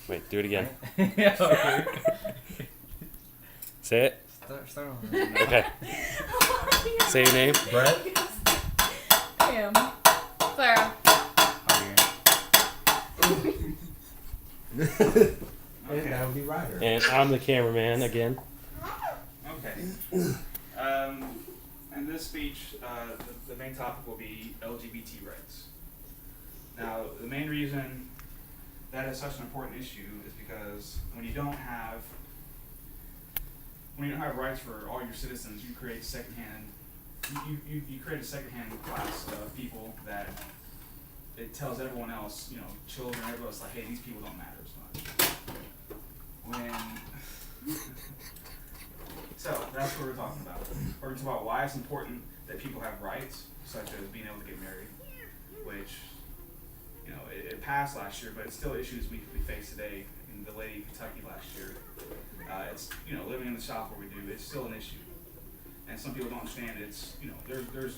Wait, do it again. Yeah, okay. Say it. Start on. Okay. Say your name. Brett. Pam. Clara. Okay, that would be Ryder. And I'm the cameraman again. Okay. In this speech, the main topic will be LGBT rights. Now, the main reason that is such an important issue is because when you don't have rights for all your citizens, you create you create a secondhand class of people that it tells everyone else, children, everyone else, like, hey, these people don't matter as much. So that's what we're talking about. We're talking about why it's important that people have rights, such as being able to get married, which, it passed last year, but it's still issues we face today in the lady Kentucky last year. It's, living in the South where we do, it's still an issue. And some people don't understand it's, there's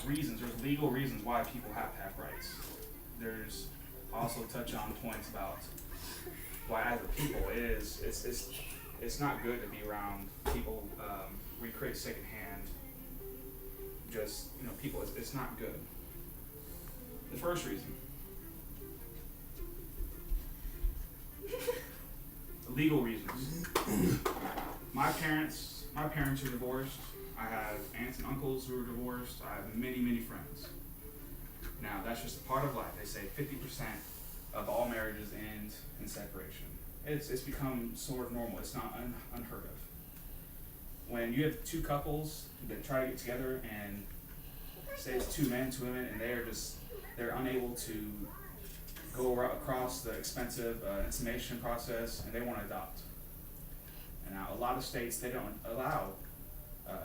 reasons, there's legal reasons why people have to have rights. There's also touch on points about why as a people it's not good to be around people we create secondhand people. It's not good. The first reason, legal reasons. My parents are divorced. I have aunts and uncles who are divorced. I have many friends. Now that's just a part of life. They say 50% of all marriages end in separation. It's become sort of normal. It's not unheard of. When you have two couples that try to get together and say it's two men, two women, and they're unable to go across the expensive insemination process, and they want to adopt. And now a lot of states, they don't allow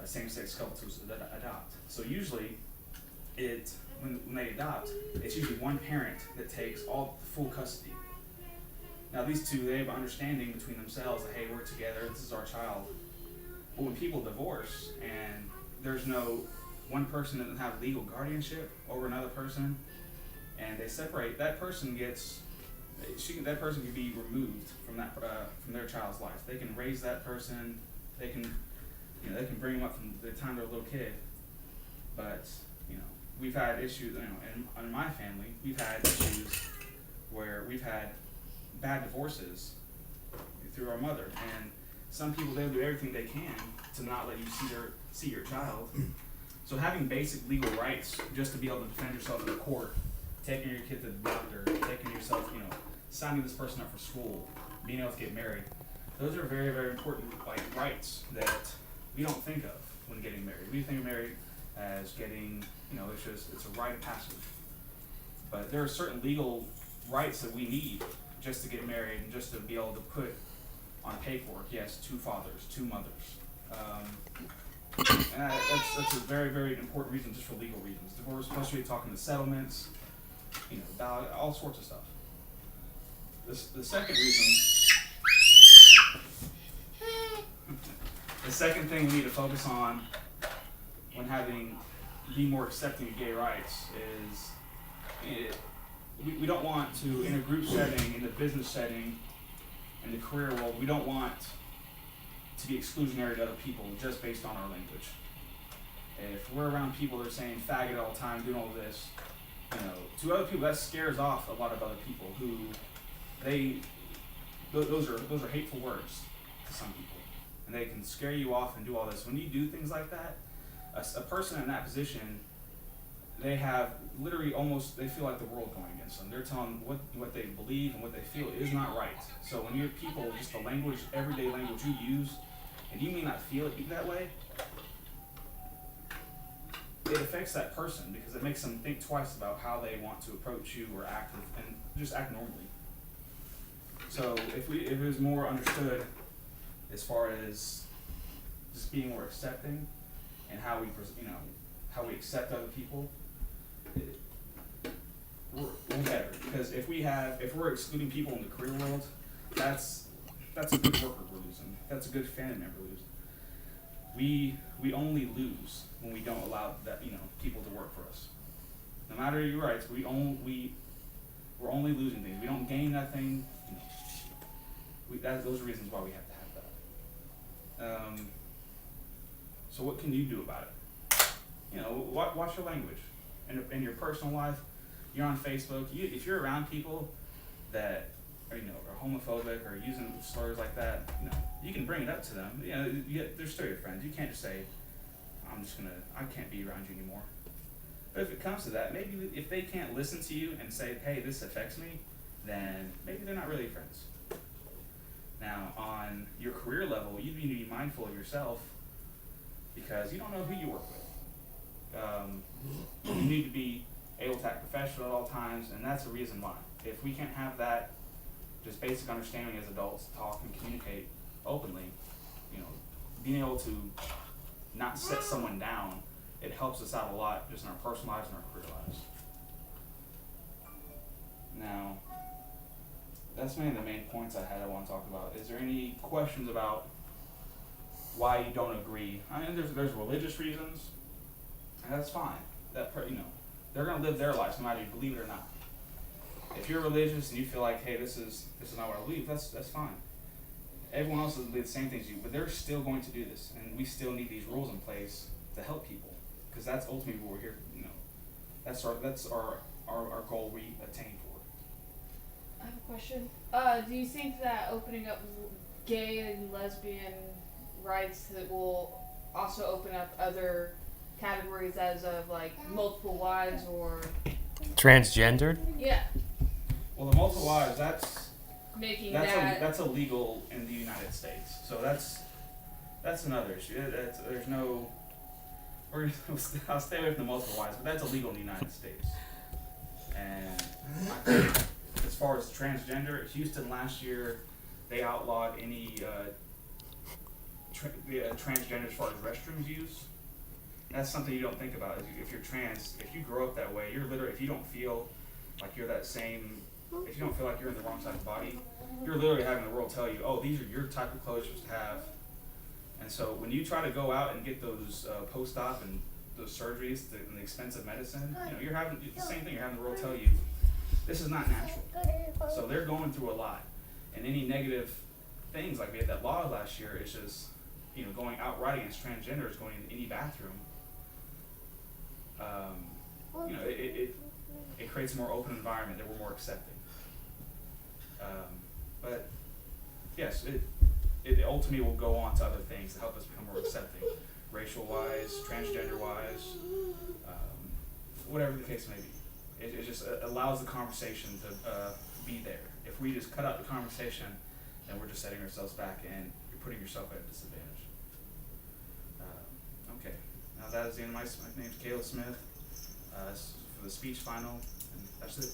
same-sex couples to adopt. So usually, when they adopt, it's usually one parent that takes all full custody. Now these two, they have an understanding between themselves that, hey, we're together, this is our child. But when people divorce and there's no one person that doesn't have legal guardianship over another person, and they separate, that person can be removed from their child's life. They can raise that person, they can bring them up from the time they're a little kid. But we've had issues, in my family, we've had issues where we've had bad divorces through our mother, and some people, they'll do everything they can to not let you see your child. So having basic legal rights just to be able to defend yourself in the court, taking your kid to the doctor, taking yourself, signing this person up for school, being able to get married, those are very, very important rights that we don't think of when getting married. We think of married as getting, it's a rite of passage. But there are certain legal rights that we need just to get married and just to be able to put on paperwork, yes, two fathers, two mothers. And that's a very, very important reason just for legal reasons. Divorce, especially talking to settlements, all sorts of stuff. The second reason, the second thing we need to focus on when be more accepting of gay rights is we don't want to, in a group setting, in the business setting, in the career world, we don't want to be exclusionary to other people just based on our language. If we're around people that are saying faggot all the time, doing all this, to other people that scares off a lot of other people who those are hateful words to some people, and they can scare you off and do all this. When you do things like that, a person in that position, they have literally they feel like the world going against them. They're telling what they believe and what they feel is not right. So when you're people, just the language, everyday language you use, and you may not feel it that way, it affects that person because it makes them think twice about how they want to approach you or act and just act normally. So if it was more understood as far as just being more accepting and how we accept other people, we're better. Because if we're excluding people in the career world, that's a good worker we're losing. That's a good family member losing. We only lose when we don't allow people to work for us. No matter your rights, we're only losing things. We don't gain nothing. those are reasons why we have to have that. So what can you do about it? You know, watch your language. In your personal life, you're on Facebook. If you're around people that are, you know, are homophobic or using slurs like that, you know, you can bring it up to them. You know, they're still your friends. You can't just say, I can't be around you anymore. But if it comes to that, maybe if they can't listen to you and say, hey, this affects me, then maybe they're not really friends. Now, on your career level, you need to be mindful of yourself because you don't know who you work with. You need to be able to act professional at all times, and that's the reason why. If we can't have that just basic understanding as adults, talk and communicate openly, you know, being able to not set someone down, it helps us out a lot just in our personal lives and our career lives. Now, that's mainly the main points I want to talk about. Is there any questions about why you don't agree? I mean, there's religious reasons, and that's fine. You know, they're gonna live their lives no matter if you believe it or not. If you're religious and you feel like, hey, this is not what I believe, that's fine. Everyone else will believe the same things as you, but they're still going to do this, and we still need these rules in place to help people, because that's ultimately what we're here. You know, that's our goal we attain for. I have a question. Do you think that opening up gay and lesbian rights that will also open up other categories as of like multiple wives or Transgendered? yeah, Well, the multiple wives, that's illegal in the United States. So that's another issue. There's no. I'll stay away from the multiple wives, but that's illegal in the United States. And I think as far as transgender, Houston last year, they outlawed any transgender as far as restrooms use. That's something you don't think about. If you're trans, if you grow up that way, you're literally, if you don't feel like you're that same, if you don't feel like you're in the wrong side of the body, you're literally having the world tell you, oh, these are your type of clothes you're supposed to have. And so when you try to go out and get those post-op and those surgeries and the expensive medicine, you know, you're having the same thing. You're having the world tell you, this is not natural. So they're going through a lot. And any negative things, like we had that law last year, it's just, you know, going outright against transgenders, going in any bathroom. You know, it creates a more open environment that we're more accepting. But yes, it ultimately will go on to other things to help us become more accepting, racial-wise, transgender-wise, whatever the case may be. It just allows the conversation to be there. If we just cut out the conversation, then we're just setting ourselves back and you're putting yourself at a disadvantage. Okay, now that is the end of my name is Caleb Smith. For the speech final, and that's it.